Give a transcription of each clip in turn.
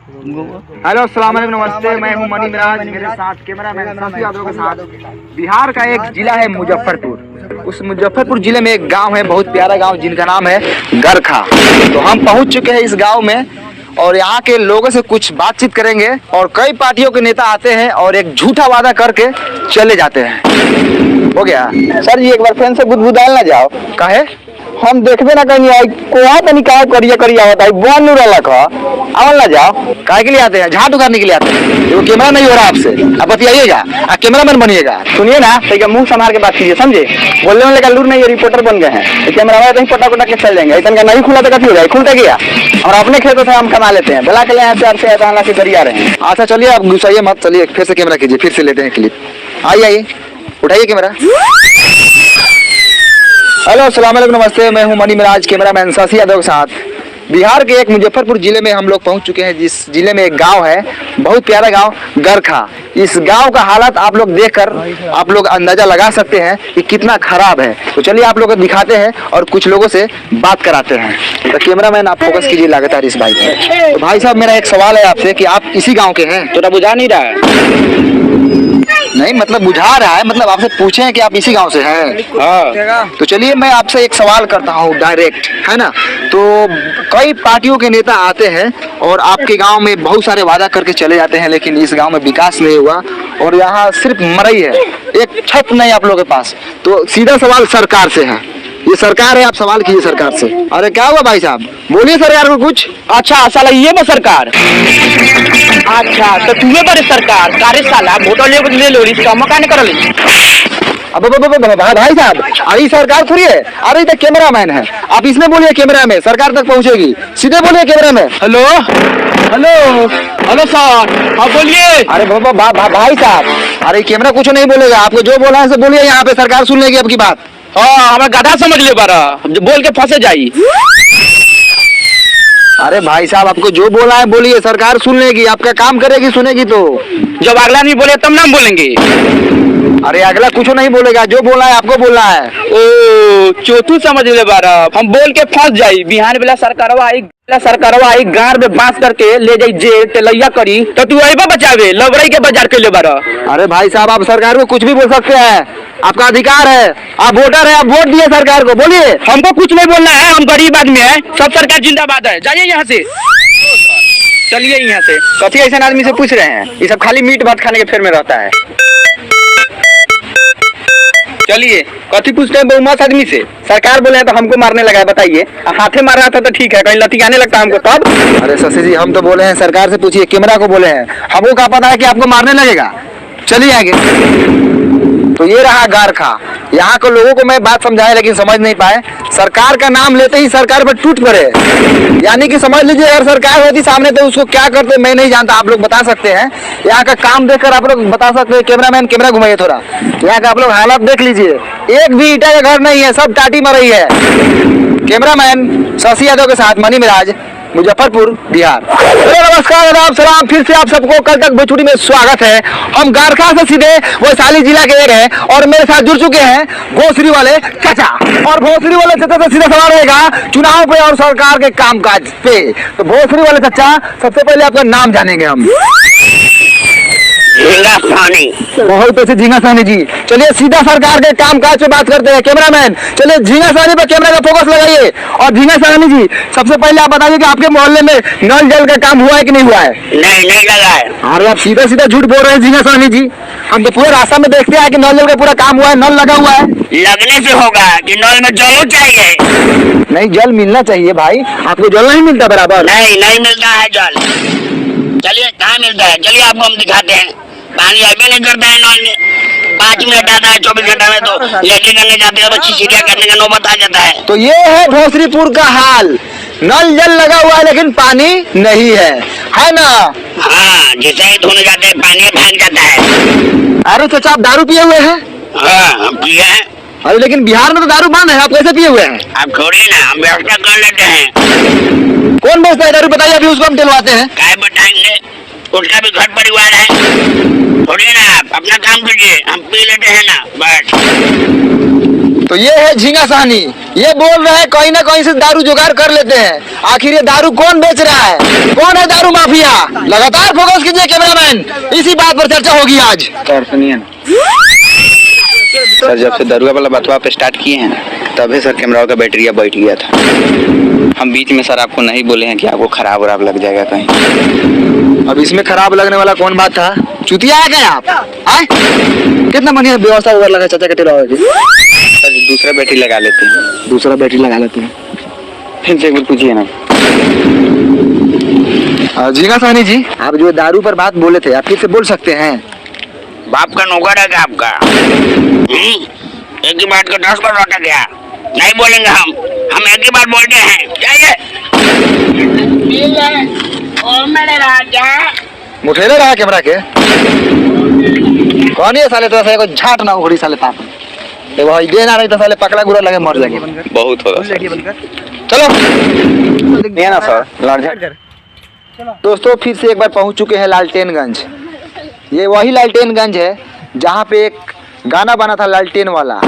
Hello अस्सलाम वालेकुम, नमस्ते। मैं हूं मनी मिराज, मेरे साथ कैमरा मैन शशि यादव के साथ। बिहार का एक जिला है मुजफ्फरपुर। उस मुजफ्फरपुर जिले में एक गांव है, बहुत प्यारा गांव, जिनका नाम है गरखा। तो हम पहुंच चुके हैं इस गांव में और यहाँ के लोगों से कुछ बातचीत करेंगे। और कई पार्टियों के नेता आते हैं और एक झूठा वादा करके चले जाते हैं। हो गया सर जी, एक बार फैन से गुदगुदाल ना जाओ। काहे हम देखबे ना कहीं आई कोहा तनी काहे करिया करिया होता है बन नु रहला का आवल ना जाओ। काहे के लिए आते हैं? झाट उगारने के लिए आते हैं। वो कैमरा नहीं हो रहा आपसे, आप बतियाइएगा, आप कैमरामैन बनिएगा। सुनिए ना, तो मुंह संभाल के बात कीजिए, समझे? बोलने वाले का लूर नहीं, ये रिपोर्टर बन गए हैं। कैमरा वाले कहीं पटा पटा के चल जाएंगे। इतना नहीं खुला तो कथी हो जाए, खुलता गया और अपने खेतों से हम कमा लेते हैं। बुला के ले से करिया रहे हैं। अच्छा चलिए, आप गुस्साइए मत, चलिए फिर से कैमरा कीजिए, फिर से लेते हैं क्लिप। आइए उठाइए कैमरा। हेलो अस्सलाम वालेकुम, नमस्ते। मैं हूं मनी मिराज, कैमरा मैन शशि यादव के साथ। बिहार के एक मुजफ्फरपुर जिले में हम लोग पहुंच चुके हैं, जिस जिले में एक गांव है, बहुत प्यारा गांव गरखा। इस गांव का हालत आप लोग देखकर आप लोग अंदाजा लगा सकते हैं कि कितना खराब है। तो चलिए आप लोग को दिखाते हैं और कुछ लोगों से बात कराते हैं। तो कैमरा मैन आप फोकस कीजिए लगातार इस भाई पे। तो भाई साहब, मेरा एक सवाल है आपसे कि आप इसी गाँव के हैं? तो बुझा नहीं रहा है। नहीं मतलब बुझा रहा है, मतलब आपसे पूछे हैं कि आप इसी गांव से हैं? हाँ। तो चलिए मैं आपसे एक सवाल करता हूँ डायरेक्ट, है ना? तो कई पार्टियों के नेता आते हैं और आपके गांव में बहुत सारे वादा करके चले जाते हैं, लेकिन इस गांव में विकास नहीं हुआ और यहाँ सिर्फ मरई है, एक छत नहीं आप लोगों के पास। तो सीधा सवाल सरकार से है, ये सरकार है, आप सवाल कीजिए सरकार से। अरे क्या हुआ भाई साहब, बोलिए सरकार को कुछ। अच्छा साला ये बस सरकार। अच्छा तो तुम्हें बड़े सरकार कार्य साला वोट ले लो, इसका मकान कर ली। अब भाई साहब, अरे सरकार थोड़ी है, अरे तो कैमरा मैन है, आप इसमें बोलिए कैमरा में, सरकार तक पहुंचेगी। सीधे बोलिए कैमरा में। हेलो हेलो हेलो सर, हाँ बोलिए। अरे भाई साहब, अरे कैमरा कुछ नहीं बोलेगा, आपको जो बोला है बोलिए, यहाँ पे सरकार सुन लेगी आपकी बात। हाँ हमें गधा समझ ले बारा, बोल के फंसे जाई। अरे भाई साहब, आपको जो बोला है बोलिए, सरकार सुन लेगी, आपका काम करेगी, सुनेगी। तो जब अगला नहीं बोले तब नाम बोलेंगे। अरे अगला कुछ नहीं बोलेगा, जो बोला है आपको बोलना है। ओ चौथू समझ ले बारा, हम बोल के फंस जाई। बिहान बेला सरकारवा आई गार में बांस करके ले जाई जे तेलैया करी, तो तू अइबा बचावे लबड़ई के बाजार के ले बारा। अरे भाई साहब, आप सरकार को कुछ भी बोल सकते हैं, आपका अधिकार है, आप वोटर है, आप वोट दिए सरकार को, बोलिए। हमको कुछ नहीं बोलना है, हम गरीब आदमी है, सब सरकार जिंदाबाद है। जाइए यहाँ से, चलिए यहाँ से। कथी ऐसे आदमी से पूछ रहे हैं? ये सब खाली मीट भात खाने के फेर में रहता है। चलिए, कथी पूछते हैं बहुमत आदमी से? सरकार बोले तो हमको मारने लगा है, बताइए। हाथे मार रहा था तो ठीक है, कहीं लतियाने लगता हमको तब। अरे शशि जी, हम तो बोले हैं सरकार से पूछिए, कैमरा को बोले हैं, हमको क्या पता है कि आपको मारने लगेगा। चलिए आगे। तो ये रहा गरखा। यहाँ के लोगों को मैं बात समझाया लेकिन समझ नहीं पाए। सरकार का नाम लेते ही सरकार पर टूट पड़े, यानी कि समझ लीजिए अगर सरकार होती सामने तो उसको क्या करते मैं नहीं जानता, आप लोग बता सकते हैं। यहाँ का काम देखकर आप लोग बता सकते हैं। कैमरामैन कैमरा घुमाइए थोड़ा, यहाँ का आप लोग हालत देख लीजिए, एक भी ईटा का घर नहीं है, सब टाटी मरई है। कैमरामैन शशि यादव के साथ मनी मिराज, मुजफ्फरपुर, बिहार। नमस्कार, आदाब, सलाम, फिर से आप सबको कल तक भोजपुरी में स्वागत है। हम गरखा से सीधे वैशाली जिला के हैं और मेरे साथ जुड़ चुके हैं भोसरी वाले चाचा। और भोसरी वाले चाचा से सीधा सवाल रहेगा चुनाव पे और सरकार के कामकाज पे। तो भोसरी वाले चाचा, सबसे पहले आपका नाम जानेंगे हम। झींगा सानी। बहुत अच्छे झींगा सानी जी। चलिए सीधा सरकार के कामकाज पे बात करते हैं। कैमरामैन चलिए झींगा सानी पे कैमरा का फोकस लगाइए। और झींगा सानी जी, सबसे पहले आप बताइए कि आपके मोहल्ले में नल जल का काम हुआ है कि नहीं हुआ है? नहीं लगा है। अरे आप सीधा सीधा झूठ बोल रहे हैं झींगा सानी जी, हम तो पूरे रास्ता में देखते हैं कि नल जल का पूरा काम हुआ है, नल लगा हुआ है। लगने से होगा कि नल में जल चाहिए। नहीं, जल मिलना चाहिए भाई, आपको जल नहीं मिलता बराबर? नहीं मिलता है जल। चलिए कहाँ मिलता है, चलिए आपको हम दिखाते हैं। पानी अभी नहीं करता है नल में, 5 मिनट आता है, 24 घंटा में तो लेटे करने जाते हैं, बच्ची सीढ़ियाँ करने का नौबत आ जाता है। तो ये है भोसरीपुर का हाल, नल जल लगा हुआ है लेकिन पानी नहीं है ना? हाँ, जिसे ही धोने जाते हैं पानी फेंक जाता है। अरे चाचा, आप दारू पिए हुए हैं? हाँ हम पिए हैं। अरे लेकिन बिहार में तो दारू बंद है, आप कैसे पिए हुए हैं? आप छोड़िए ना, हम व्यवस्था कर लेते हैं। कौन बेचता है दारू, बताइए, अभी उसको हम दिलवाते हैं। क्या बताएंगे, उसका भी घर परिवार है। छोड़िए ना, आप अपना काम कीजिए, हम पी लेते हैं ना, बस। तो ये है झींगा साहनी, ये बोल रहे हैं कहीं ना कहीं से दारू जुगाड़ कर लेते हैं। आखिर ये दारू कौन बेच रहा है, कौन है दारू माफिया? लगातार फोकस कीजिए कैमरामैन, इसी बात पर चर्चा होगी आज। सर सुनिए ना सर, जब से दरुआ वाला बतवा पे स्टार्ट किए हैं तभी सर कैमरा का बैटरिया बैठ गया था। हम बीच में सर आपको नहीं बोले हैं कि आपको खराब वराब लग जाएगा कहीं। अब इसमें खराब लगने वाला कौन बात था? चुतिया आ गए आप? कितना बढ़िया व्यवस्था उधर लगा चाचा कटे रहोगे। सर दूसरा बैटरी लगा लेते हैं। दूसरा बैटरी लगा लेते हैं, फिर से एक बार पूछिए ना। जी ना सहनी जी, आप जो दारू पर बात बोले थे आप फिर से बोल सकते हैं? बाप का नौकर है क्या आपका? एक ही बात का 10 बार लौटा गया। नहीं बोलेंगे हम एक ही बार बोलते हैं। जाइए। ओ मेरे राजा, मुठेरे रहा कैमरा के कौन है साले? तो ऐसा कोई झाट ना उखड़ी साले पाप ए भाई देना नहीं तो साले पकड़ा गुरा लगे मर जाएंगे। बहुत होगा चलो ये ना सर लालझट। दोस्तों फिर से एक बार पहुंच चुके हैं लालटेनगंज। ये वही लालटेनगंज है जहां पे एक गाना बना था लालटेन वाला।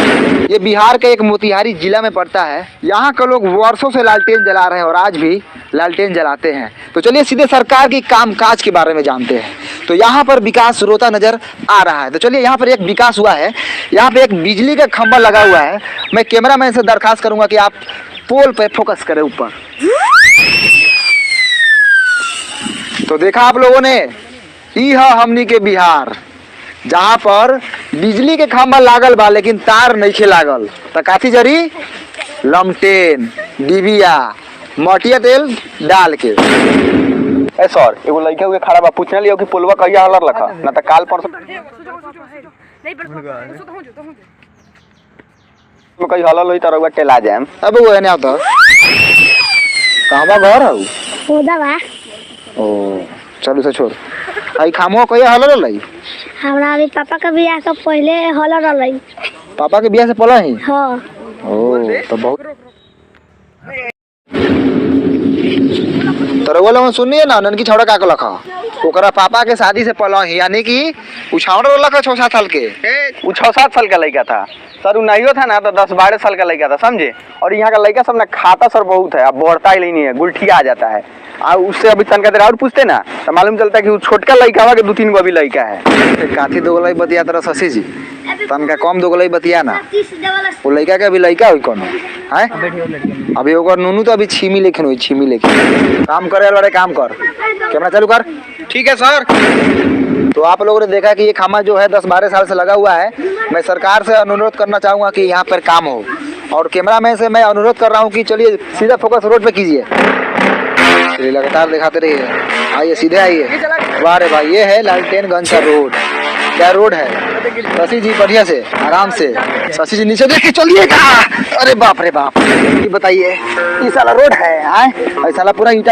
ये बिहार के एक मोतिहारी जिला में पड़ता है। यहाँ के लोग वर्षों से लालटेन जला रहे हैं और आज भी लालटेन जलाते हैं। तो चलिए सीधे सरकार की कामकाज के बारे में जानते हैं। तो यहाँ पर विकास रोता नजर आ रहा है। तो चलिए यहाँ पर एक विकास हुआ है। यहाँ पे एक बिजली का खंभा लगा हुआ है। मैं कैमरामैन से दरखास्त करूंगा कि आप पोल पे फोकस करें ऊपर। तो देखा आप लोगों ने, ई है हमनी के बिहार जहाँ पर बिजली के खंभा लागल बा लेकिन तार नहीं लागल। तो काफी जरी लमटेन डिबिया मटिया तेल डाल के। ए सर एगो लड़का हुए खड़ा बा, पूछने लियो कि पुलवा कहिया हलर लखा ना तो काल परसों कहीं हलल होई त रउआ टेला जाम। अब वो एने आवत कहवा घर हउ ओदा बा। ओ चलू से छोड़। आई खामो कहिया हलल लई? हमरा अभी पापा के बियाह से पहले हल रही। पापा के बियाह से पहले ही? हाँ। ओ तो बहुत तो रउआ लोग सुनिए ना, ननकी छौड़ा का लखा ओकरा पापा के शादी से पहले ही, यानी कि उछावड़ा लखा 6-7 साल के। वो 6-7 साल का लड़का था सर। उ नहीं था ना तो 10-12 साल का लड़का था, समझे। और यहाँ का लड़का सब ना खाता सर बहुत है, अब बढ़ता ही नहीं है, गुलठिया आ जाता है। और उससे अभी तनका देर और पूछते ना तो मालूम चलता है कि वो छोटका लड़का हुआ कि 2-3 गो अभी लड़का है। काठी दो गोलाई बतिया तरह शशि जी तनका कम 2 गोलाई बतिया ना। वो लड़का के अभी लड़का हुई कौन है? अभी ओकर नूनू तो अभी छीमी लेखन हुई, छीमी लेखन। काम करे वाले काम कर, कैमरा चालू कर। ठीक है सर। तो आप लोगों ने देखा कि ये खामा जो है 10-12 साल से लगा हुआ है। मैं सरकार से अनुरोध करना चाहूँगा कि यहाँ पर काम हो। और कैमरामैन से मैं अनुरोध कर रहा हूँ कि चलिए सीधा फोकस रोड पे कीजिए, लगातार दिखाते रहिए। आइए सीधे आइए। वाह रे भाई, ये है लालटेनगंज का रोड। क्या रोड है शशि जी? बढ़िया से आराम से शशि जी नीचे देख के चलिएगा। अरे बाप रे बाप, ये बताइए ये साला रोड है? साला पूरा ईंटा